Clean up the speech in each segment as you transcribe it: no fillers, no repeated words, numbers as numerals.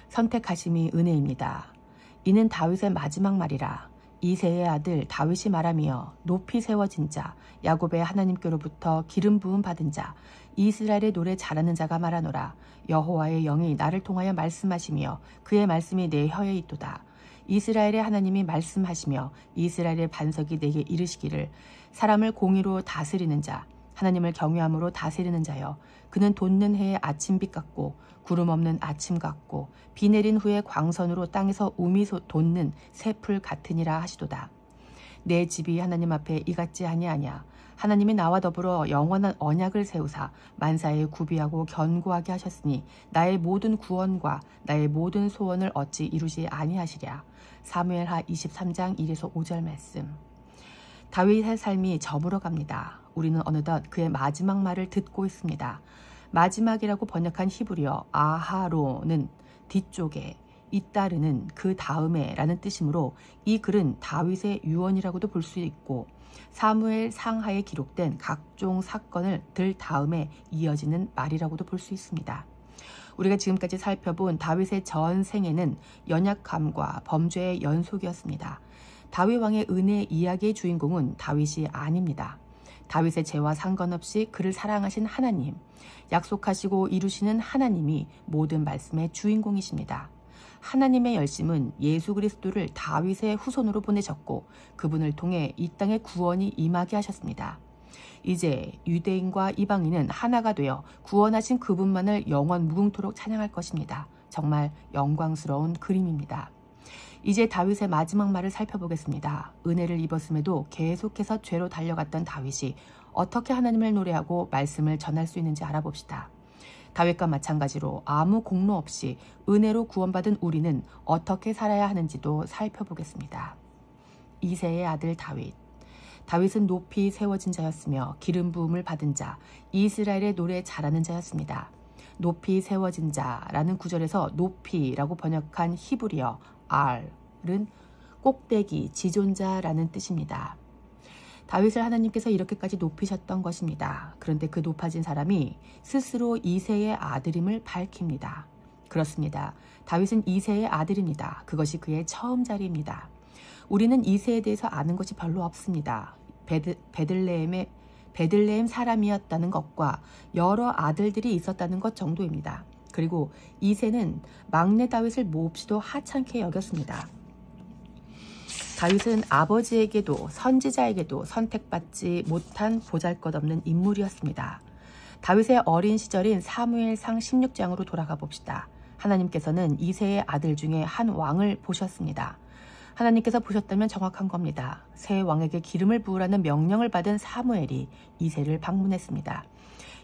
선택하심이 은혜입니다. 이는 다윗의 마지막 말이라. 이새의 아들 다윗이 말하며 높이 세워진 자, 야곱의 하나님께로부터 기름 부음 받은 자, 이스라엘의 노래 잘하는 자가 말하노라. 여호와의 영이 나를 통하여 말씀하시며 그의 말씀이 내 혀에 있도다. 이스라엘의 하나님이 말씀하시며 이스라엘의 반석이 내게 이르시기를, 사람을 공의로 다스리는 자, 하나님을 경외함으로 다스리는 자여, 그는 돋는 해의 아침빛 같고 구름 없는 아침 같고 비 내린 후에 광선으로 땅에서 우미 돋는 새풀 같으니라 하시도다. 내 집이 하나님 앞에 이같지 아니하냐. 하나님이 나와 더불어 영원한 언약을 세우사 만사에 구비하고 견고하게 하셨으니 나의 모든 구원과 나의 모든 소원을 어찌 이루지 아니하시랴. 사무엘하 23장 1에서 5절 말씀. 다윗의 삶이 저물어 갑니다. 우리는 어느덧 그의 마지막 말을 듣고 있습니다. 마지막이라고 번역한 히브리어 아하로는 뒤쪽에, 잇따르는, 그 다음에 라는 뜻이므로 이 글은 다윗의 유언이라고도 볼 수 있고 사무엘 상하에 기록된 각종 사건을 들 다음에 이어지는 말이라고도 볼 수 있습니다. 우리가 지금까지 살펴본 다윗의 전생에는 연약함과 범죄의 연속이었습니다. 다윗 왕의 은혜 이야기의 주인공은 다윗이 아닙니다. 다윗의 죄와 상관없이 그를 사랑하신 하나님, 약속하시고 이루시는 하나님이 모든 말씀의 주인공이십니다. 하나님의 열심은 예수 그리스도를 다윗의 후손으로 보내셨고 그분을 통해 이 땅에 구원이 임하게 하셨습니다. 이제 유대인과 이방인은 하나가 되어 구원하신 그분만을 영원 무궁토록 찬양할 것입니다. 정말 영광스러운 그림입니다. 이제 다윗의 마지막 말을 살펴보겠습니다. 은혜를 입었음에도 계속해서 죄로 달려갔던 다윗이 어떻게 하나님을 노래하고 말씀을 전할 수 있는지 알아봅시다. 다윗과 마찬가지로 아무 공로 없이 은혜로 구원받은 우리는 어떻게 살아야 하는지도 살펴보겠습니다. 이새의 아들 다윗. 다윗은 높이 세워진 자였으며 기름 부음을 받은 자, 이스라엘의 노래 잘하는 자였습니다. 높이 세워진 자라는 구절에서 높이라고 번역한 히브리어 R은 꼭대기, 지존자라는 뜻입니다. 다윗을 하나님께서 이렇게까지 높이셨던 것입니다. 그런데 그 높아진 사람이 스스로 이새의 아들임을 밝힙니다. 그렇습니다. 다윗은 이새의 아들입니다. 그것이 그의 처음 자리입니다. 우리는 이새에 대해서 아는 것이 별로 없습니다. 베들레헴 사람이었다는 것과 여러 아들들이 있었다는 것 정도입니다. 그리고 이새는 막내 다윗을 몹시도 하찮게 여겼습니다. 다윗은 아버지에게도 선지자에게도 선택받지 못한 보잘것없는 인물이었습니다. 다윗의 어린 시절인 사무엘상 16장으로 돌아가 봅시다. 하나님께서는 이새의 아들 중에 한 왕을 보셨습니다. 하나님께서 보셨다면 정확한 겁니다. 새 왕에게 기름을 부으라는 명령을 받은 사무엘이 이새를 방문했습니다.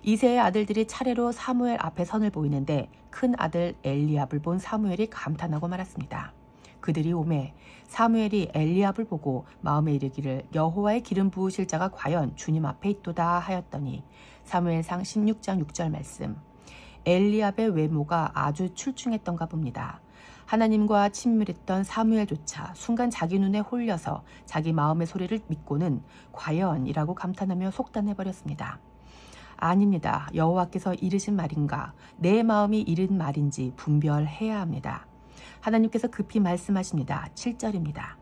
이새의 아들들이 차례로 사무엘 앞에 선을 보이는데 큰 아들 엘리압을 본 사무엘이 감탄하고 말았습니다. 그들이 오매 사무엘이 엘리압을 보고 마음에 이르기를 여호와의 기름 부으실 자가 과연 주님 앞에 있도다 하였더니 사무엘상 16장 6절 말씀. 엘리압의 외모가 아주 출중했던가 봅니다. 하나님과 친밀했던 사무엘조차 순간 자기 눈에 홀려서 자기 마음의 소리를 믿고는 과연이라고 감탄하며 속단해버렸습니다. 아닙니다. 여호와께서 이르신 말인가 내 마음이 이른 말인지 분별해야 합니다. 하나님께서 급히 말씀하십니다. 7절입니다.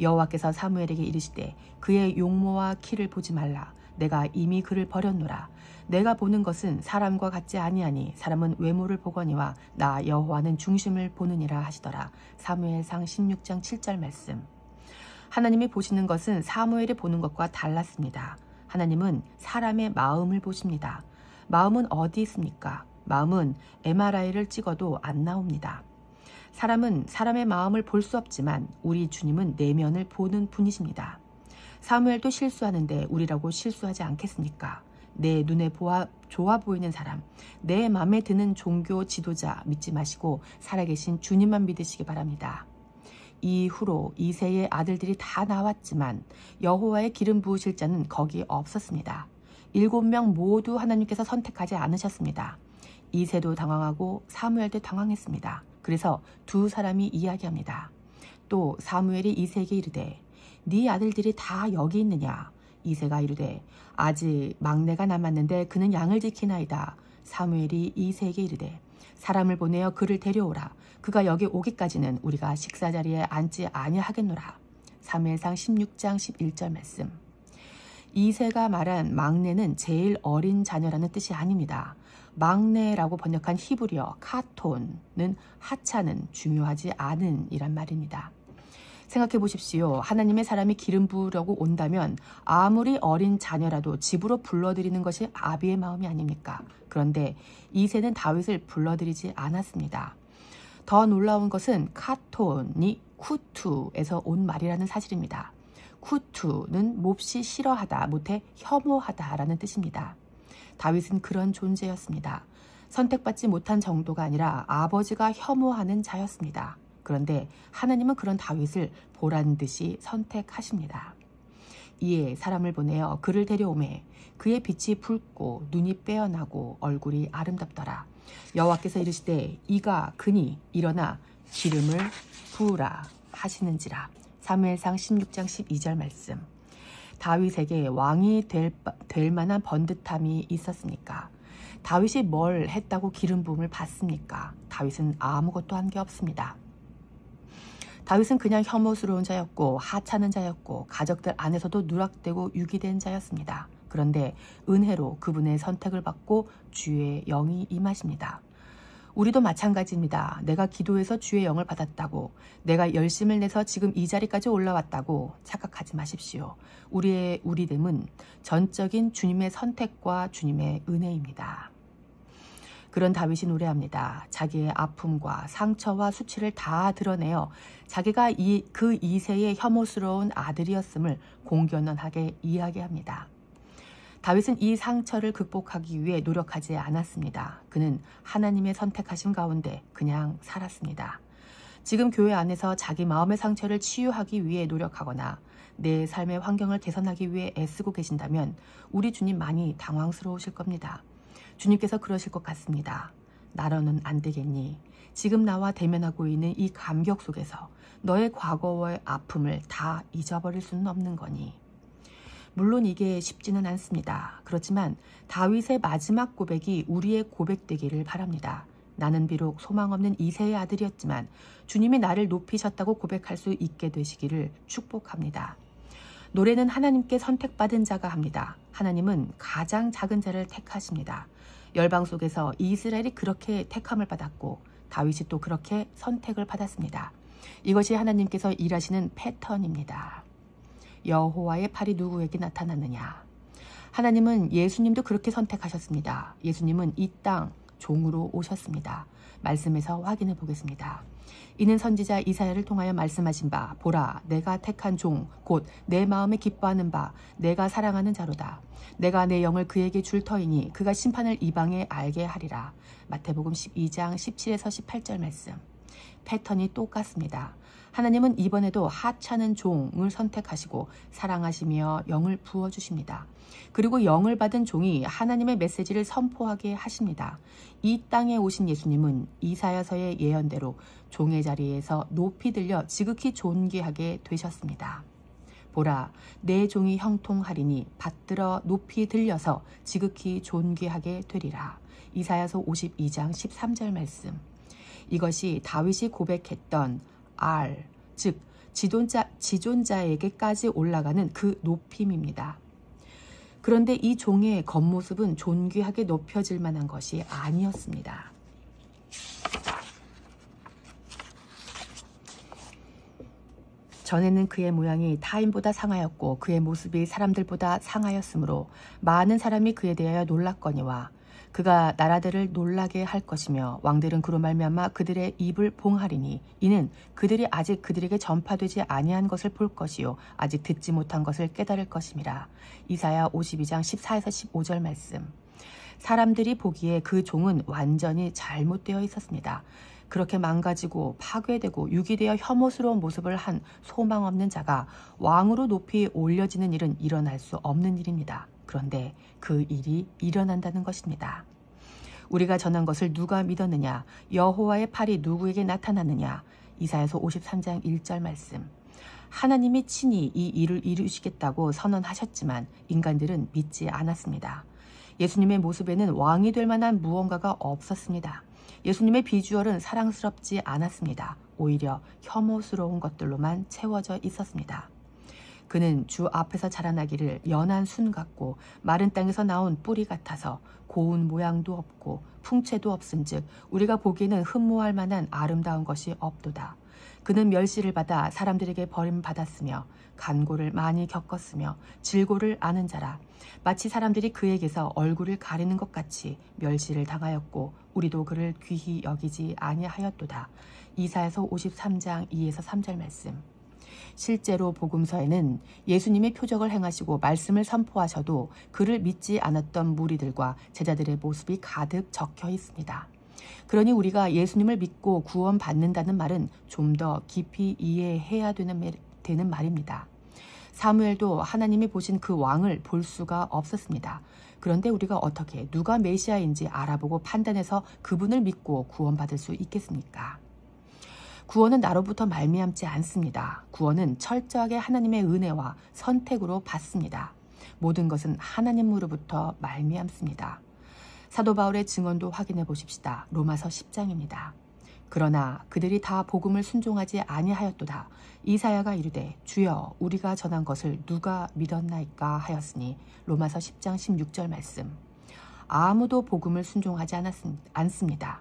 여호와께서 사무엘에게 이르시되 그의 용모와 키를 보지 말라. 내가 이미 그를 버렸노라. 내가 보는 것은 사람과 같지 아니하니 사람은 외모를 보거니와 나 여호와는 중심을 보느니라 하시더라. 사무엘상 16장 7절 말씀. 하나님이 보시는 것은 사무엘이 보는 것과 달랐습니다. 하나님은 사람의 마음을 보십니다. 마음은 어디 있습니까? 마음은 MRI를 찍어도 안 나옵니다. 사람은 사람의 마음을 볼 수 없지만 우리 주님은 내면을 보는 분이십니다. 사무엘도 실수하는데 우리라고 실수하지 않겠습니까? 내 눈에 좋아 보이는 사람, 내 마음에 드는 종교 지도자 믿지 마시고 살아계신 주님만 믿으시기 바랍니다. 이후로 이새의 아들들이 다 나왔지만 여호와의 기름 부으실 자는 거기 없었습니다. 7명 모두 하나님께서 선택하지 않으셨습니다. 이새도 당황하고 사무엘도 당황했습니다. 그래서 두 사람이 이야기합니다. 또 사무엘이 이새에게 이르되 네 아들들이 다 여기 있느냐? 이새가 이르되 아직 막내가 남았는데 그는 양을 지키나이다. 사무엘이 이새에게 이르되 사람을 보내어 그를 데려오라. 그가 여기 오기까지는 우리가 식사자리에 앉지 아니하겠노라. 사무엘상 16장 11절 말씀. 이새가 말한 막내는 제일 어린 자녀라는 뜻이 아닙니다. 막내라고 번역한 히브리어 카톤은 하찮은, 중요하지 않은 이란 말입니다. 생각해 보십시오. 하나님의 사람이 기름 부으려고 온다면 아무리 어린 자녀라도 집으로 불러들이는 것이 아비의 마음이 아닙니까? 그런데 이새는 다윗을 불러들이지 않았습니다. 더 놀라운 것은 카톤이 쿠투에서 온 말이라는 사실입니다. 쿠투는 몹시 싫어하다, 못해 혐오하다라는 뜻입니다. 다윗은 그런 존재였습니다. 선택받지 못한 정도가 아니라 아버지가 혐오하는 자였습니다. 그런데 하나님은 그런 다윗을 보란 듯이 선택하십니다. 이에 사람을 보내어 그를 데려오매 그의 빛이 붉고 눈이 빼어나고 얼굴이 아름답더라. 여호와께서 이르시되 이가 그니 일어나 기름을 부으라 하시는지라. 사무엘상 16장 12절 말씀. 다윗에게 왕이 될 만한 번듯함이 있었습니까? 다윗이 뭘 했다고 기름 부음을 받습니까? 다윗은 아무것도 한 게 없습니다. 다윗은 그냥 혐오스러운 자였고 하찮은 자였고 가족들 안에서도 누락되고 유기된 자였습니다. 그런데 은혜로 그분의 선택을 받고 주의 영이 임하십니다. 우리도 마찬가지입니다. 내가 기도해서 주의 영을 받았다고, 내가 열심을 내서 지금 이 자리까지 올라왔다고 착각하지 마십시오. 우리의 우리됨은 전적인 주님의 선택과 주님의 은혜입니다. 그런 다윗이 노래합니다. 자기의 아픔과 상처와 수치를 다 드러내어 자기가 그 이새의 혐오스러운 아들이었음을 공견하게 이야기합니다. 다윗은 이 상처를 극복하기 위해 노력하지 않았습니다. 그는 하나님의 선택하심 가운데 그냥 살았습니다. 지금 교회 안에서 자기 마음의 상처를 치유하기 위해 노력하거나 내 삶의 환경을 개선하기 위해 애쓰고 계신다면 우리 주님 많이 당황스러우실 겁니다. 주님께서 그러실 것 같습니다. 나로는 안 되겠니? 지금 나와 대면하고 있는 이 감격 속에서 너의 과거의 아픔을 다 잊어버릴 수는 없는 거니? 물론 이게 쉽지는 않습니다. 그렇지만 다윗의 마지막 고백이 우리의 고백되기를 바랍니다. 나는 비록 소망 없는 이새의 아들이었지만 주님이 나를 높이셨다고 고백할 수 있게 되시기를 축복합니다. 노래는 하나님께 선택받은 자가 합니다. 하나님은 가장 작은 자를 택하십니다. 열방 속에서 이스라엘이 그렇게 택함을 받았고 다윗이 또 그렇게 선택을 받았습니다. 이것이 하나님께서 일하시는 패턴입니다. 여호와의 팔이 누구에게 나타났느냐? 하나님은 예수님도 그렇게 선택하셨습니다. 예수님은 이 땅 종으로 오셨습니다. 말씀에서 확인해 보겠습니다. 이는 선지자 이사야를 통하여 말씀하신 바, 보라, 내가 택한 종, 곧 내 마음에 기뻐하는 바, 내가 사랑하는 자로다. 내가 내 영을 그에게 줄 터이니 그가 심판을 이방에 알게 하리라. 마태복음 12장 17에서 18절 말씀. 패턴이 똑같습니다. 하나님은 이번에도 하찮은 종을 선택하시고 사랑하시며 영을 부어주십니다. 그리고 영을 받은 종이 하나님의 메시지를 선포하게 하십니다. 이 땅에 오신 예수님은 이사야서의 예언대로 종의 자리에서 높이 들려 지극히 존귀하게 되셨습니다. 보라, 내 종이 형통하리니 받들어 높이 들려서 지극히 존귀하게 되리라. 이사야서 52장 13절 말씀. 이것이 다윗이 고백했던 즉 지존자에게까지 올라가는 그 높임입니다. 그런데 이 종의 겉모습은 존귀하게 높여질 만한 것이 아니었습니다. 전에는 그의 모양이 타인보다 상하였고 그의 모습이 사람들보다 상하였으므로 많은 사람이 그에 대하여 놀랐거니와 그가 나라들을 놀라게 할 것이며 왕들은 그로 말미암아 그들의 입을 봉하리니 이는 그들이 아직 그들에게 전파되지 아니한 것을 볼 것이요 아직 듣지 못한 것을 깨달을 것임이라. 이사야 52장 14에서 15절 말씀. 사람들이 보기에 그 종은 완전히 잘못되어 있었습니다. 그렇게 망가지고 파괴되고 유기되어 혐오스러운 모습을 한 소망 없는 자가 왕으로 높이 올려지는 일은 일어날 수 없는 일입니다. 그런데 그 일이 일어난다는 것입니다. 우리가 전한 것을 누가 믿었느냐? 여호와의 팔이 누구에게 나타났느냐? 이사야서 53장 1절 말씀. 하나님이 친히 이 일을 이루시겠다고 선언하셨지만 인간들은 믿지 않았습니다. 예수님의 모습에는 왕이 될 만한 무언가가 없었습니다. 예수님의 비주얼은 사랑스럽지 않았습니다. 오히려 혐오스러운 것들로만 채워져 있었습니다. 그는 주 앞에서 자라나기를 연한 순 같고 마른 땅에서 나온 뿌리 같아서 고운 모양도 없고 풍채도 없은즉 우리가 보기에는 흠모할 만한 아름다운 것이 없도다. 그는 멸시를 받아 사람들에게 버림받았으며 간고를 많이 겪었으며 질고를 아는 자라. 마치 사람들이 그에게서 얼굴을 가리는 것 같이 멸시를 당하였고 우리도 그를 귀히 여기지 아니하였도다. 이사야서 53장 2에서 3절 말씀. 실제로 복음서에는 예수님의 표적을 행하시고 말씀을 선포하셔도 그를 믿지 않았던 무리들과 제자들의 모습이 가득 적혀 있습니다. 그러니 우리가 예수님을 믿고 구원받는다는 말은 좀 더 깊이 이해해야 되는 말입니다. 사무엘도 하나님이 보신 그 왕을 볼 수가 없었습니다. 그런데 우리가 어떻게 누가 메시아인지 알아보고 판단해서 그분을 믿고 구원받을 수 있겠습니까? 구원은 나로부터 말미암지 않습니다. 구원은 철저하게 하나님의 은혜와 선택으로 받습니다. 모든 것은 하나님으로부터 말미암습니다. 사도 바울의 증언도 확인해 보십시다. 로마서 10장입니다. 그러나 그들이 다 복음을 순종하지 아니하였도다. 이사야가 이르되 주여 우리가 전한 것을 누가 믿었나이까 하였으니 로마서 10장 16절 말씀. 아무도 복음을 순종하지 않습니다.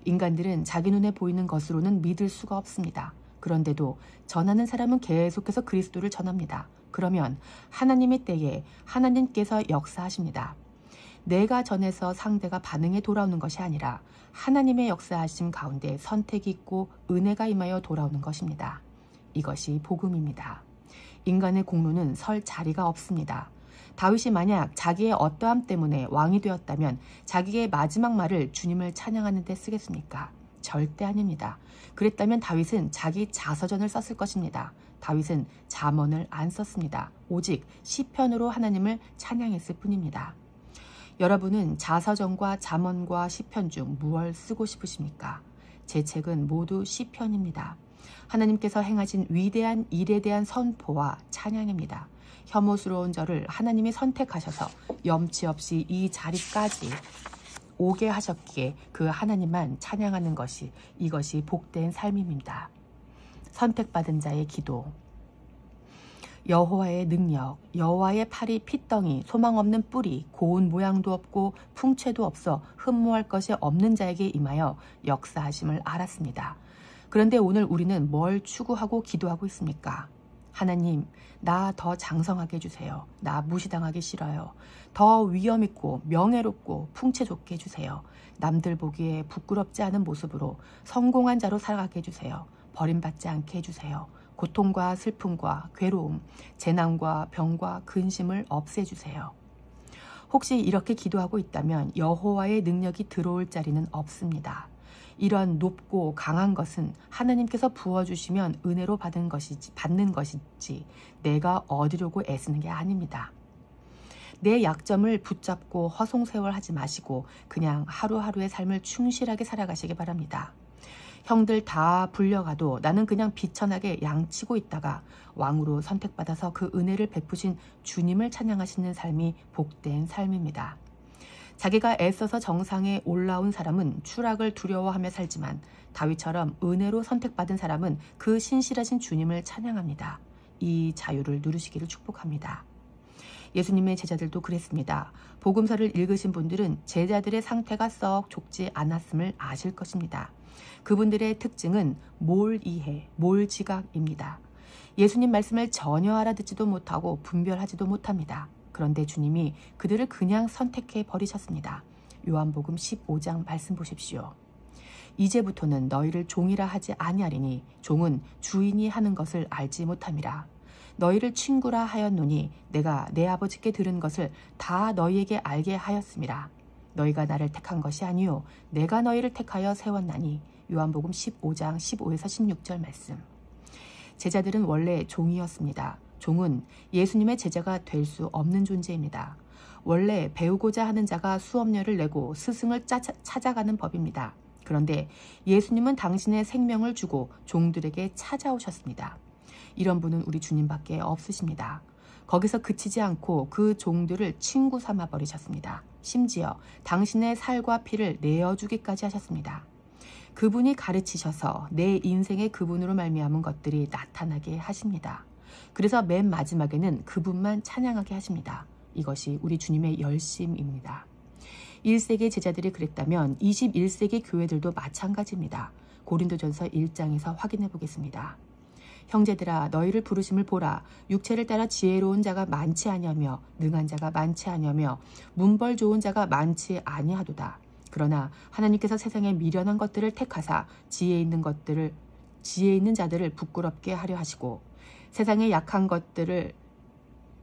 인간들은 자기 눈에 보이는 것으로는 믿을 수가 없습니다. 그런데도 전하는 사람은 계속해서 그리스도를 전합니다. 그러면 하나님의 때에 하나님께서 역사하십니다. 내가 전해서 상대가 반응에 돌아오는 것이 아니라 하나님의 역사하심 가운데 선택이 있고 은혜가 임하여 돌아오는 것입니다. 이것이 복음입니다. 인간의 공로는 설 자리가 없습니다. 다윗이 만약 자기의 어떠함 때문에 왕이 되었다면 자기의 마지막 말을 주님을 찬양하는 데 쓰겠습니까? 절대 아닙니다. 그랬다면 다윗은 자기 자서전을 썼을 것입니다. 다윗은 잠언을 안 썼습니다. 오직 시편으로 하나님을 찬양했을 뿐입니다. 여러분은 자서전과 잠언과 시편 중 무엇을 쓰고 싶으십니까? 제 책은 모두 시편입니다. 하나님께서 행하신 위대한 일에 대한 선포와 찬양입니다. 혐오스러운 저를 하나님이 선택하셔서 염치 없이 이 자리까지 오게 하셨기에 그 하나님만 찬양하는 것이 이것이 복된 삶입니다. 선택받은 자의 기도. 여호와의 능력, 여호와의 팔이 핏덩이, 소망 없는 뿌리, 고운 모양도 없고 풍채도 없어 흠모할 것이 없는 자에게 임하여 역사하심을 알았습니다. 그런데 오늘 우리는 뭘 추구하고 기도하고 있습니까? 하나님, 나 더 장성하게 해주세요. 나 무시당하기 싫어요. 더 위엄있고 명예롭고 풍채 좋게 해주세요. 남들 보기에 부끄럽지 않은 모습으로 성공한 자로 살아가게 해주세요. 버림받지 않게 해주세요. 고통과 슬픔과 괴로움, 재난과 병과 근심을 없애주세요. 혹시 이렇게 기도하고 있다면 여호와의 능력이 들어올 자리는 없습니다. 이런 높고 강한 것은 하나님께서 부어주시면 은혜로 받는 것이지 내가 얻으려고 애쓰는 게 아닙니다. 내 약점을 붙잡고 허송세월하지 마시고 그냥 하루하루의 삶을 충실하게 살아가시기 바랍니다. 형들 다 불려가도 나는 그냥 비천하게 양치고 있다가 왕으로 선택받아서 그 은혜를 베푸신 주님을 찬양하시는 삶이 복된 삶입니다. 자기가 애써서 정상에 올라온 사람은 추락을 두려워하며 살지만 다윗처럼 은혜로 선택받은 사람은 그 신실하신 주님을 찬양합니다. 이 자유를 누리시기를 축복합니다. 예수님의 제자들도 그랬습니다. 복음서를 읽으신 분들은 제자들의 상태가 썩 좋지 않았음을 아실 것입니다. 그분들의 특징은 뭘 이해, 뭘 지각입니다. 예수님 말씀을 전혀 알아듣지도 못하고 분별하지도 못합니다. 그런데 주님이 그들을 그냥 선택해 버리셨습니다. 요한복음 15장 말씀 보십시오. 이제부터는 너희를 종이라 하지 아니하리니 종은 주인이 하는 것을 알지 못함이라. 너희를 친구라 하였노니 내가 내 아버지께 들은 것을 다 너희에게 알게 하였음이라. 너희가 나를 택한 것이 아니요 내가 너희를 택하여 세웠나니. 요한복음 15장 15에서 16절 말씀. 제자들은 원래 종이었습니다. 종은 예수님의 제자가 될 수 없는 존재입니다. 원래 배우고자 하는 자가 수업료를 내고 스승을 찾아가는 법입니다. 그런데 예수님은 당신의 생명을 주고 종들에게 찾아오셨습니다. 이런 분은 우리 주님밖에 없으십니다. 거기서 그치지 않고 그 종들을 친구 삼아 버리셨습니다. 심지어 당신의 살과 피를 내어주기까지 하셨습니다. 그분이 가르치셔서 내 인생의 그분으로 말미암은 것들이 나타나게 하십니다. 그래서 맨 마지막에는 그분만 찬양하게 하십니다. 이것이 우리 주님의 열심입니다. 1세기 제자들이 그랬다면 21세기 교회들도 마찬가지입니다. 고린도전서 1장에서 확인해 보겠습니다. 형제들아 너희를 부르심을 보라. 육체를 따라 지혜로운 자가 많지 아니하며 능한 자가 많지 아니하며 문벌 좋은 자가 많지 아니하도다. 그러나 하나님께서 세상에 미련한 것들을 택하사 지혜 있는 자들을 부끄럽게 하려 하시고 세상에 약한 것들을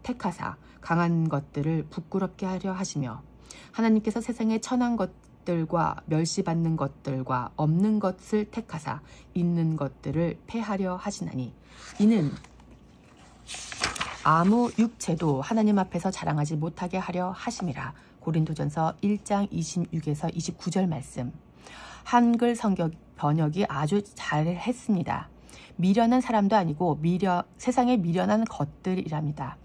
택하사 강한 것들을 부끄럽게 하려 하시며 하나님께서 세상에 천한 것들과 멸시받는 것들과 없는 것을 택하사 있는 것들을 패하려 하시나니 이는 아무 육체도 하나님 앞에서 자랑하지 못하게 하려 하심이라. 고린도전서 1장 26에서 29절 말씀. 한글 성경 번역이 아주 잘했습니다. 미련한 사람도 아니고 세상에 미련한 것들이랍니다.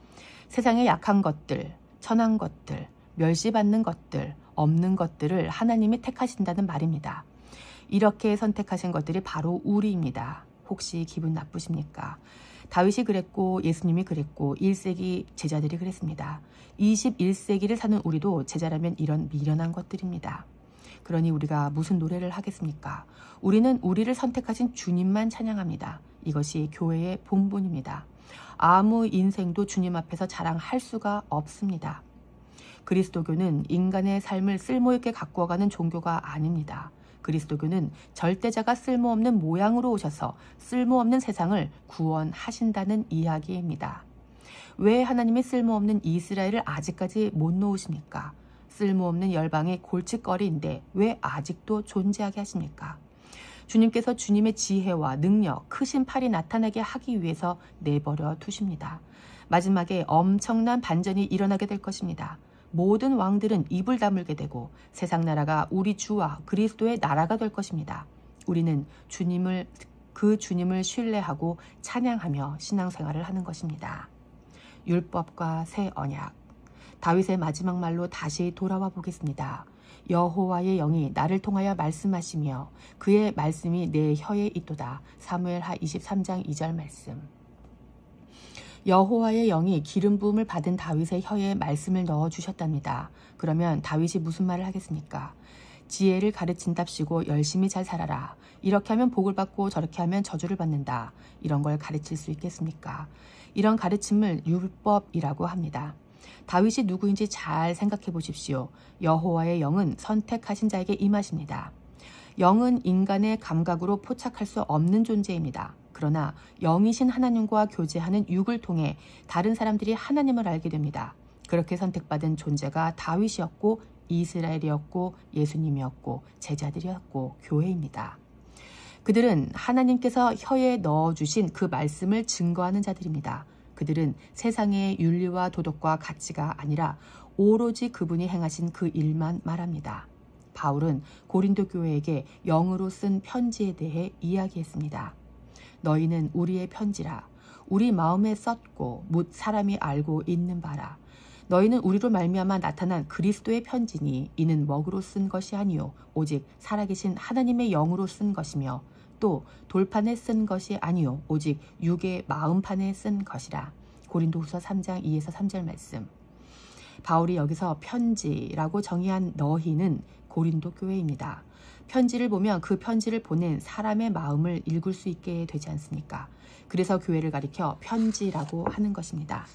세상에 약한 것들, 천한 것들, 멸시받는 것들, 없는 것들을 하나님이 택하신다는 말입니다. 이렇게 선택하신 것들이 바로 우리입니다. 혹시 기분 나쁘십니까? 다윗이 그랬고 예수님이 그랬고 1세기 제자들이 그랬습니다. 21세기를 사는 우리도 제자라면 이런 미련한 것들입니다. 그러니 우리가 무슨 노래를 하겠습니까? 우리는 우리를 선택하신 주님만 찬양합니다. 이것이 교회의 본분입니다. 아무 인생도 주님 앞에서 자랑할 수가 없습니다. 그리스도교는 인간의 삶을 쓸모있게 가꾸어가는 종교가 아닙니다. 그리스도교는 절대자가 쓸모없는 모양으로 오셔서 쓸모없는 세상을 구원하신다는 이야기입니다. 왜 하나님이 쓸모없는 이스라엘을 아직까지 못 놓으십니까? 쓸모없는 열방의 골칫거리인데 왜 아직도 존재하게 하십니까? 주님께서 주님의 지혜와 능력, 크신 팔이 나타나게 하기 위해서 내버려 두십니다. 마지막에 엄청난 반전이 일어나게 될 것입니다. 모든 왕들은 입을 다물게 되고 세상 나라가 우리 주와 그리스도의 나라가 될 것입니다. 우리는 그 주님을 신뢰하고 찬양하며 신앙생활을 하는 것입니다. 율법과 새 언약. 다윗의 마지막 말로 다시 돌아와 보겠습니다. 여호와의 영이 나를 통하여 말씀하시며 그의 말씀이 내 혀에 있도다. 사무엘하 23장 2절 말씀. 여호와의 영이 기름 부음을 받은 다윗의 혀에 말씀을 넣어주셨답니다. 그러면 다윗이 무슨 말을 하겠습니까? 지혜를 가르친답시고 열심히 잘 살아라. 이렇게 하면 복을 받고 저렇게 하면 저주를 받는다. 이런 걸 가르칠 수 있겠습니까? 이런 가르침을 율법이라고 합니다. 다윗이 누구인지 잘 생각해 보십시오. 여호와의 영은 선택하신 자에게 임하십니다. 영은 인간의 감각으로 포착할 수 없는 존재입니다. 그러나 영이신 하나님과 교제하는 육을 통해 다른 사람들이 하나님을 알게 됩니다. 그렇게 선택받은 존재가 다윗이었고 이스라엘이었고 예수님이었고 제자들이었고 교회입니다. 그들은 하나님께서 혀에 넣어주신 그 말씀을 증거하는 자들입니다. 그들은 세상의 윤리와 도덕과 가치가 아니라 오로지 그분이 행하신 그 일만 말합니다. 바울은 고린도 교회에게 영으로 쓴 편지에 대해 이야기했습니다. 너희는 우리의 편지라. 우리 마음에 썼고 묻 사람이 알고 있는 바라. 너희는 우리로 말미암아 나타난 그리스도의 편지니 이는 먹으로 쓴 것이 아니요 오직 살아계신 하나님의 영으로 쓴 것이며 또 돌판에 쓴 것이 아니요 오직 육의 마음판에 쓴 것이라. 고린도후서 3장 2에서 3절 말씀. 바울이 여기서 편지라고 정의한 너희는 고린도 교회입니다. 편지를 보면 그 편지를 보낸 사람의 마음을 읽을 수 있게 되지 않습니까? 그래서 교회를 가리켜 편지라고 하는 것입니다.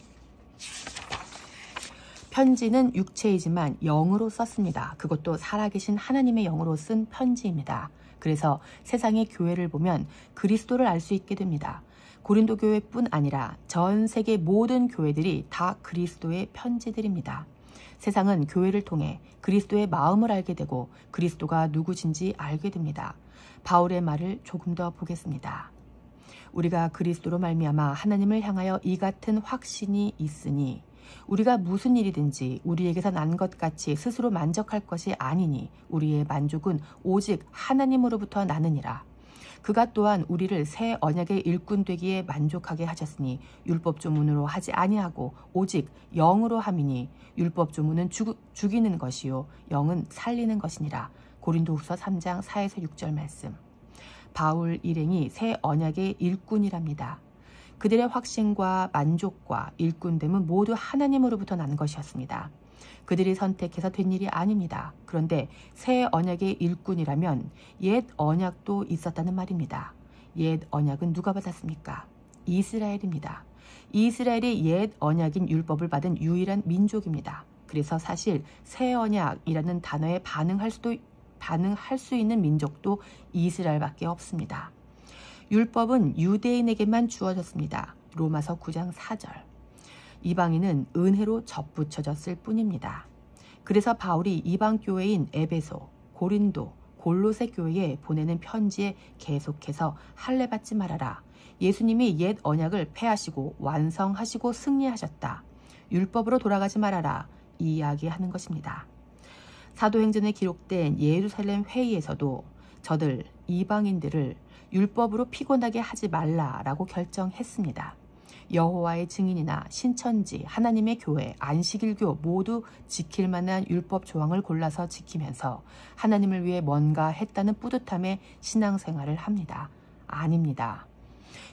편지는 육체이지만 영으로 썼습니다. 그것도 살아계신 하나님의 영으로 쓴 편지입니다. 그래서 세상의 교회를 보면 그리스도를 알 수 있게 됩니다. 고린도 교회뿐 아니라 전 세계 모든 교회들이 다 그리스도의 편지들입니다. 세상은 교회를 통해 그리스도의 마음을 알게 되고 그리스도가 누구신지 알게 됩니다. 바울의 말을 조금 더 보겠습니다. 우리가 그리스도로 말미암아 하나님을 향하여 이 같은 확신이 있으니 우리가 무슨 일이든지 우리에게서 난 것 같이 스스로 만족할 것이 아니니 우리의 만족은 오직 하나님으로부터 나느니라. 그가 또한 우리를 새 언약의 일꾼 되기에 만족하게 하셨으니 율법 조문으로 하지 아니하고 오직 영으로 함이니 율법 조문은 죽이는 것이요 영은 살리는 것이니라. 고린도후서 3장 4에서 6절 말씀. 바울 일행이 새 언약의 일꾼이랍니다. 그들의 확신과 만족과 일꾼됨은 모두 하나님으로부터 난 것이었습니다. 그들이 선택해서 된 일이 아닙니다. 그런데 새 언약의 일꾼이라면 옛 언약도 있었다는 말입니다. 옛 언약은 누가 받았습니까? 이스라엘입니다. 이스라엘이 옛 언약인 율법을 받은 유일한 민족입니다. 그래서 사실 새 언약이라는 단어에 반응할 수 있는 민족도 이스라엘밖에 없습니다. 율법은 유대인에게만 주어졌습니다. 로마서 9장 4절. 이방인은 은혜로 접붙여졌을 뿐입니다. 그래서 바울이 이방 교회인 에베소, 고린도, 골로새 교회에 보내는 편지에 계속해서 할례받지 말아라. 예수님이 옛 언약을 폐하시고 완성하시고 승리하셨다. 율법으로 돌아가지 말아라. 이야기하는 것입니다. 사도행전에 기록된 예루살렘 회의에서도 저들 이방인들을 율법으로 피곤하게 하지 말라라고 결정했습니다. 여호와의 증인이나 신천지, 하나님의 교회, 안식일교 모두 지킬 만한 율법 조항을 골라서 지키면서 하나님을 위해 뭔가 했다는 뿌듯함에 신앙생활을 합니다. 아닙니다.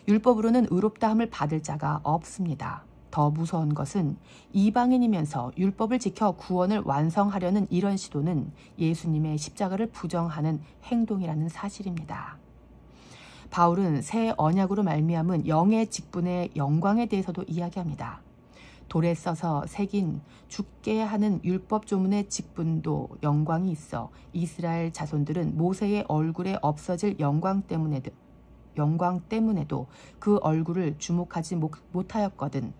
율법으로는 의롭다함을 받을 자가 없습니다. 더 무서운 것은 이방인이면서 율법을 지켜 구원을 완성하려는 이런 시도는 예수님의 십자가를 부정하는 행동이라는 사실입니다. 바울은 새 언약으로 말미암은 영의 직분의 영광에 대해서도 이야기합니다. 돌에 써서 새긴 죽게 하는 율법 조문의 직분도 영광이 있어 이스라엘 자손들은 모세의 얼굴에 없어질 영광 때문에도 그 얼굴을 주목하지 못하였거든.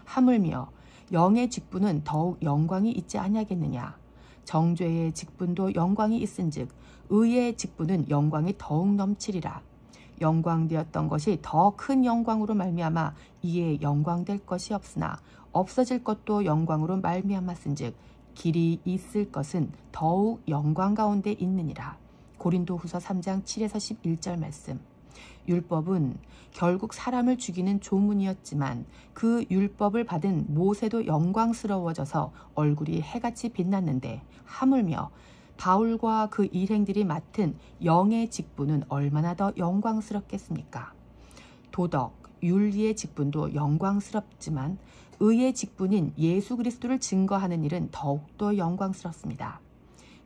하물며 영의 직분은 더욱 영광이 있지 아니하겠느냐. 정죄의 직분도 영광이 있은즉 의의 직분은 영광이 더욱 넘치리라. 영광되었던 것이 더 큰 영광으로 말미암아 이에 영광될 것이 없으나 없어질 것도 영광으로 말미암았은즉 길이 있을 것은 더욱 영광 가운데 있느니라. 고린도후서 3장 7에서 11절 말씀. 율법은 결국 사람을 죽이는 조문이었지만 그 율법을 받은 모세도 영광스러워져서 얼굴이 해같이 빛났는데 하물며 바울과 그 일행들이 맡은 영의 직분은 얼마나 더 영광스럽겠습니까? 도덕, 윤리의 직분도 영광스럽지만 의의 직분인 예수 그리스도를 증거하는 일은 더욱더 영광스럽습니다.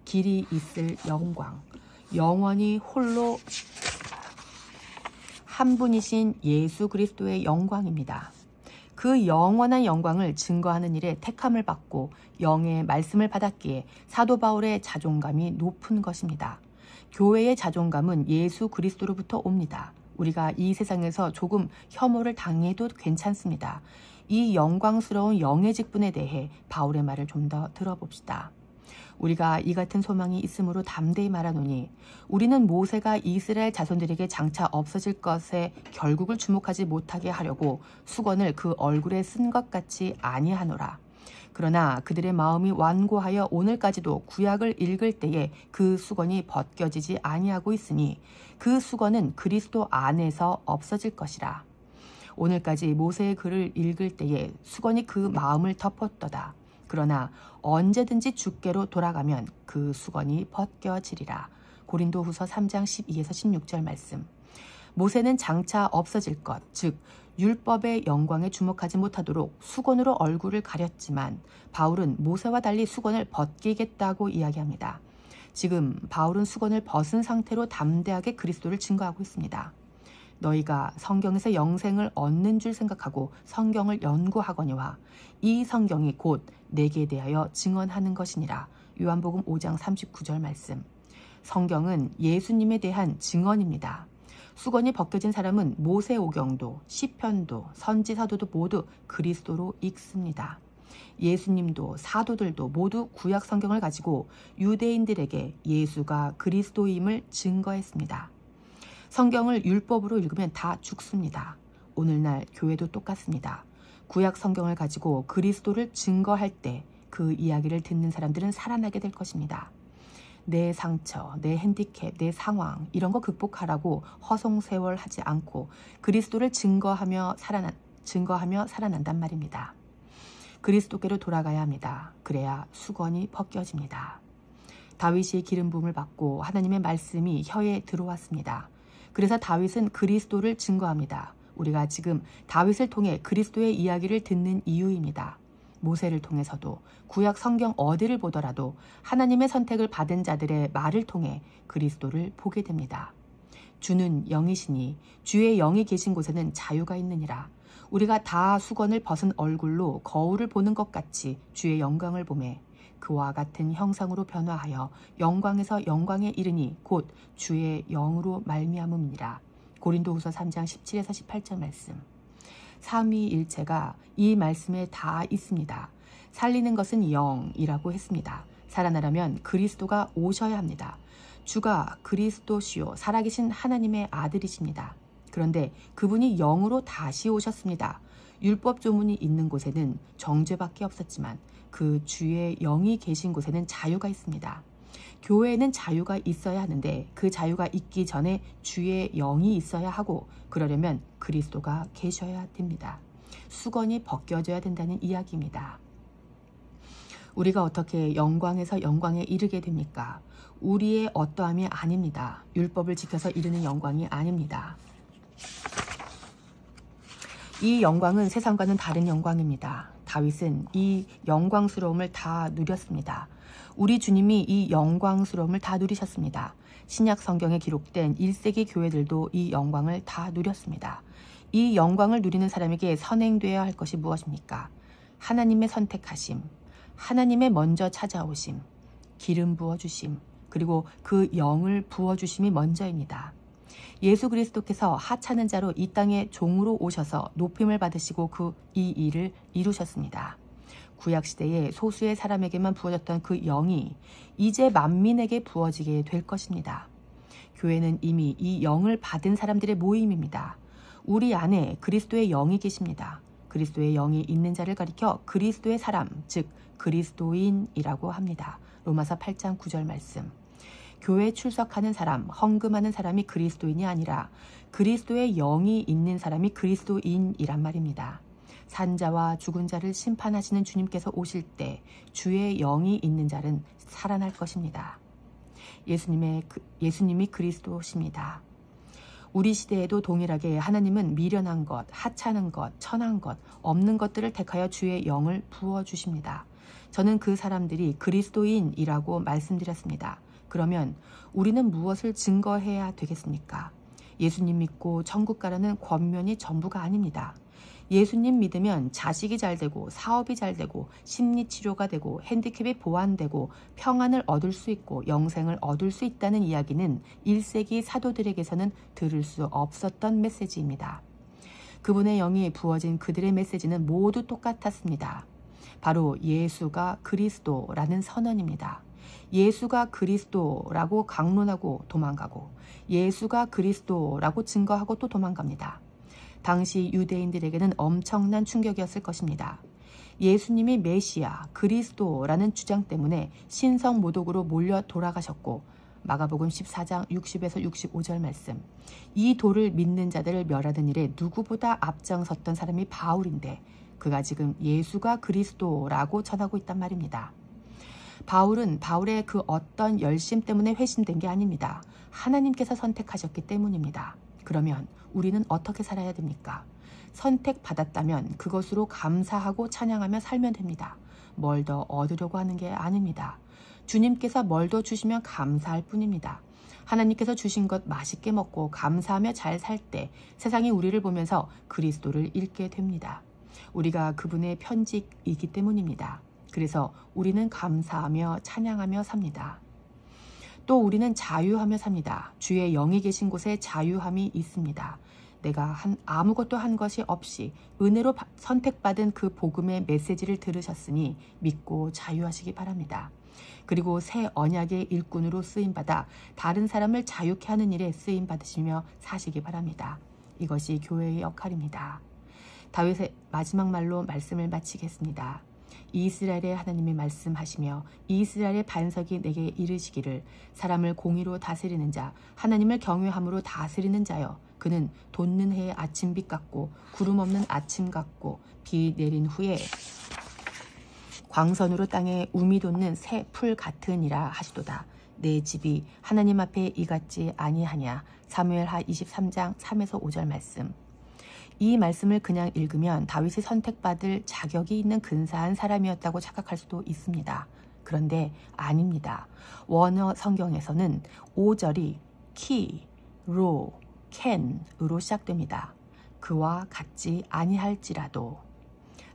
길이 있을 영광, 영원히 홀로 한 분이신 예수 그리스도의 영광입니다. 그 영원한 영광을 증거하는 일에 택함을 받고 영의 말씀을 받았기에 사도 바울의 자존감이 높은 것입니다. 교회의 자존감은 예수 그리스도로부터 옵니다. 우리가 이 세상에서 조금 혐오를 당해도 괜찮습니다. 이 영광스러운 영의 직분에 대해 바울의 말을 좀 더 들어봅시다. 우리가 이 같은 소망이 있으므로 담대히 말하노니 우리는 모세가 이스라엘 자손들에게 장차 없어질 것에 결국을 주목하지 못하게 하려고 수건을 그 얼굴에 쓴 것 같이 아니하노라. 그러나 그들의 마음이 완고하여 오늘까지도 구약을 읽을 때에 그 수건이 벗겨지지 아니하고 있으니 그 수건은 그리스도 안에서 없어질 것이라. 오늘까지 모세의 글을 읽을 때에 수건이 그 마음을 덮었도다. 그러나 언제든지 주께로 돌아가면 그 수건이 벗겨지리라. 고린도후서 3장 12에서 16절 말씀. 모세는 장차 없어질 것, 즉 율법의 영광에 주목하지 못하도록 수건으로 얼굴을 가렸지만 바울은 모세와 달리 수건을 벗기겠다고 이야기합니다. 지금 바울은 수건을 벗은 상태로 담대하게 그리스도를 증거하고 있습니다. 너희가 성경에서 영생을 얻는 줄 생각하고 성경을 연구하거니와 이 성경이 곧 내게 대하여 증언하는 것이니라. 요한복음 5장 39절 말씀. 성경은 예수님에 대한 증언입니다. 수건이 벗겨진 사람은 모세오경도, 시편도, 선지사도도 모두 그리스도로 읽습니다. 예수님도 사도들도 모두 구약 성경을 가지고 유대인들에게 예수가 그리스도임을 증거했습니다. 성경을 율법으로 읽으면 다 죽습니다. 오늘날 교회도 똑같습니다. 구약 성경을 가지고 그리스도를 증거할 때 그 이야기를 듣는 사람들은 살아나게 될 것입니다. 내 상처, 내 핸디캡, 내 상황 이런 거 극복하라고 허송세월하지 않고 그리스도를 증거하며 살아난단 말입니다. 그리스도께로 돌아가야 합니다. 그래야 수건이 벗겨집니다. 다윗이 기름 부음을 받고 하나님의 말씀이 혀에 들어왔습니다. 그래서 다윗은 그리스도를 증거합니다. 우리가 지금 다윗을 통해 그리스도의 이야기를 듣는 이유입니다. 모세를 통해서도 구약 성경 어디를 보더라도 하나님의 선택을 받은 자들의 말을 통해 그리스도를 보게 됩니다. 주는 영이시니 주의 영이 계신 곳에는 자유가 있느니라. 우리가 다 수건을 벗은 얼굴로 거울을 보는 것 같이 주의 영광을 보매 그와 같은 형상으로 변화하여 영광에서 영광에 이르니 곧 주의 영으로 말미암음이니라. 고린도후서 3장 17에서 18절 말씀. 삼위일체가 이 말씀에 다 있습니다. 살리는 것은 영이라고 했습니다. 살아나려면 그리스도가 오셔야 합니다. 주가 그리스도시요 살아계신 하나님의 아들이십니다. 그런데 그분이 영으로 다시 오셨습니다. 율법 조문이 있는 곳에는 정죄밖에 없었지만 그 주의 영이 계신 곳에는 자유가 있습니다. 교회에는 자유가 있어야 하는데 그 자유가 있기 전에 주의 영이 있어야 하고 그러려면 그리스도가 계셔야 됩니다. 수건이 벗겨져야 된다는 이야기입니다. 우리가 어떻게 영광에서 영광에 이르게 됩니까? 우리의 어떠함이 아닙니다. 율법을 지켜서 이르는 영광이 아닙니다. 이 영광은 세상과는 다른 영광입니다. 다윗은 이 영광스러움을 다 누렸습니다. 우리 주님이 이 영광스러움을 다 누리셨습니다. 신약 성경에 기록된 1세기 교회들도 이 영광을 다 누렸습니다. 이 영광을 누리는 사람에게 선행되어야 할 것이 무엇입니까? 하나님의 선택하심, 하나님의 먼저 찾아오심, 기름 부어주심, 그리고 그 영을 부어주심이 먼저입니다. 예수 그리스도께서 하찮은 자로 이 땅에 종으로 오셔서 높임을 받으시고 이 일을 이루셨습니다. 구약시대에 소수의 사람에게만 부어졌던 그 영이 이제 만민에게 부어지게 될 것입니다. 교회는 이미 이 영을 받은 사람들의 모임입니다. 우리 안에 그리스도의 영이 계십니다. 그리스도의 영이 있는 자를 가리켜 그리스도의 사람, 즉 그리스도인이라고 합니다. 로마서 8장 9절 말씀. 교회에 출석하는 사람, 헌금하는 사람이 그리스도인이 아니라 그리스도의 영이 있는 사람이 그리스도인이란 말입니다. 산자와 죽은 자를 심판하시는 주님께서 오실 때 주의 영이 있는 자는 살아날 것입니다. 예수님이 그리스도십니다. 우리 시대에도 동일하게 하나님은 미련한 것, 하찮은 것, 천한 것, 없는 것들을 택하여 주의 영을 부어주십니다. 저는 그 사람들이 그리스도인이라고 말씀드렸습니다. 그러면 우리는 무엇을 증거해야 되겠습니까? 예수님 믿고 천국 가라는 권면이 전부가 아닙니다. 예수님 믿으면 자식이 잘 되고 사업이 잘 되고 심리치료가 되고 핸디캡이 보완되고 평안을 얻을 수 있고 영생을 얻을 수 있다는 이야기는 1세기 사도들에게서는 들을 수 없었던 메시지입니다. 그분의 영이 부어진 그들의 메시지는 모두 똑같았습니다. 바로 예수가 그리스도라는 선언입니다. 예수가 그리스도라고 강론하고 도망가고 예수가 그리스도라고 증거하고 또 도망갑니다. 당시 유대인들에게는 엄청난 충격이었을 것입니다. 예수님이 메시아, 그리스도라는 주장 때문에 신성모독으로 몰려 돌아가셨고 마가복음 14장 60에서 65절 말씀. 이 도를 믿는 자들을 멸하는 일에 누구보다 앞장섰던 사람이 바울인데 그가 지금 예수가 그리스도라고 전하고 있단 말입니다. 바울은 바울의 그 어떤 열심 때문에 회심된 게 아닙니다. 하나님께서 선택하셨기 때문입니다. 그러면 우리는 어떻게 살아야 됩니까? 선택받았다면 그것으로 감사하고 찬양하며 살면 됩니다. 뭘 더 얻으려고 하는 게 아닙니다. 주님께서 뭘 더 주시면 감사할 뿐입니다. 하나님께서 주신 것 맛있게 먹고 감사하며 잘 살 때 세상이 우리를 보면서 그리스도를 읽게 됩니다. 우리가 그분의 편직이기 때문입니다. 그래서 우리는 감사하며 찬양하며 삽니다. 또 우리는 자유하며 삽니다. 주의 영이 계신 곳에 자유함이 있습니다. 내가 아무것도 한 것이 없이 은혜로 선택받은 그 복음의 메시지를 들으셨으니 믿고 자유하시기 바랍니다. 그리고 새 언약의 일꾼으로 쓰임받아 다른 사람을 자유케 하는 일에 쓰임받으시며 사시기 바랍니다. 이것이 교회의 역할입니다. 다윗의 마지막 말로 말씀을 마치겠습니다. 이스라엘의 하나님이 말씀하시며 이스라엘의 반석이 내게 이르시기를 사람을 공의로 다스리는 자 하나님을 경외함으로 다스리는 자여 그는 돋는 해의 아침빛 같고 구름 없는 아침 같고 비 내린 후에 광선으로 땅에 우미 돋는 새 풀 같으니라 하시도다. 내 집이 하나님 앞에 이같지 아니하냐. 사무엘하 23장 3에서 5절 말씀. 이 말씀을 그냥 읽으면 다윗이 선택받을 자격이 있는 근사한 사람이었다고 착각할 수도 있습니다. 그런데 아닙니다. 원어 성경에서는 5절이 키, 로, 캔으로 시작됩니다. 그와 같지 아니할지라도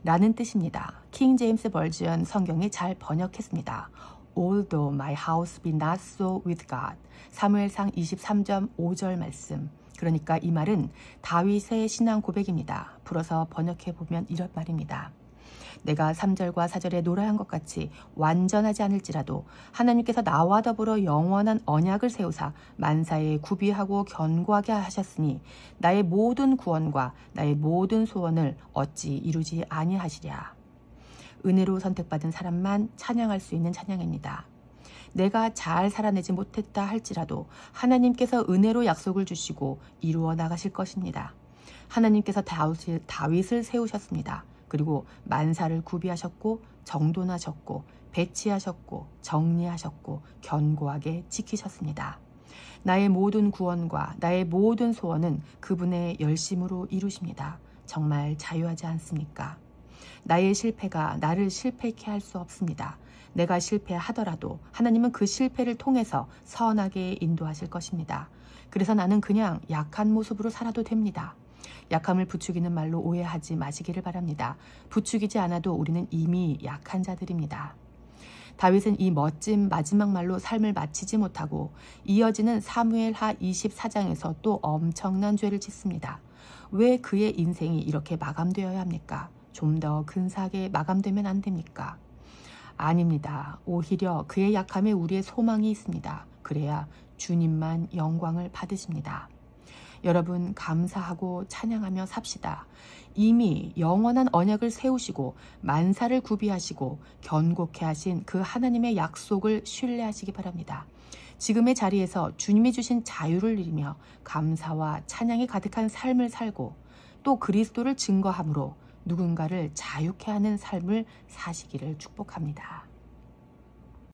라는 뜻입니다. 킹 제임스 버전 성경이 잘 번역했습니다. Although my house be not so with God. 사무엘상 23점 5절 말씀. 그러니까 이 말은 다윗의 신앙 고백입니다. 풀어서 번역해보면 이런 말입니다. 내가 3절과 4절에 노래한 것 같이 완전하지 않을지라도 하나님께서 나와 더불어 영원한 언약을 세우사 만사에 구비하고 견고하게 하셨으니 나의 모든 구원과 나의 모든 소원을 어찌 이루지 아니하시랴. 은혜로 선택받은 사람만 찬양할 수 있는 찬양입니다. 내가 잘 살아내지 못했다 할지라도 하나님께서 은혜로 약속을 주시고 이루어 나가실 것입니다. 하나님께서 다윗을 세우셨습니다. 그리고 만사를 구비하셨고 정돈하셨고 배치하셨고 정리하셨고 견고하게 지키셨습니다. 나의 모든 구원과 나의 모든 소원은 그분의 열심으로 이루십니다. 정말 자유하지 않습니까? 나의 실패가 나를 실패케 할 수 없습니다. 내가 실패하더라도 하나님은 그 실패를 통해서 선하게 인도하실 것입니다. 그래서 나는 그냥 약한 모습으로 살아도 됩니다. 약함을 부추기는 말로 오해하지 마시기를 바랍니다. 부추기지 않아도 우리는 이미 약한 자들입니다. 다윗은 이 멋진 마지막 말로 삶을 마치지 못하고 이어지는 사무엘하 24장에서 또 엄청난 죄를 짓습니다. 왜 그의 인생이 이렇게 마감되어야 합니까? 좀 더 근사하게 마감되면 안 됩니까? 아닙니다. 오히려 그의 약함에 우리의 소망이 있습니다. 그래야 주님만 영광을 받으십니다. 여러분 감사하고 찬양하며 삽시다. 이미 영원한 언약을 세우시고 만사를 구비하시고 견고케 하신 그 하나님의 약속을 신뢰하시기 바랍니다. 지금의 자리에서 주님이 주신 자유를 누리며 감사와 찬양이 가득한 삶을 살고 또 그리스도를 증거함으로 누군가를 자유케 하는 삶을 사시기를 축복합니다.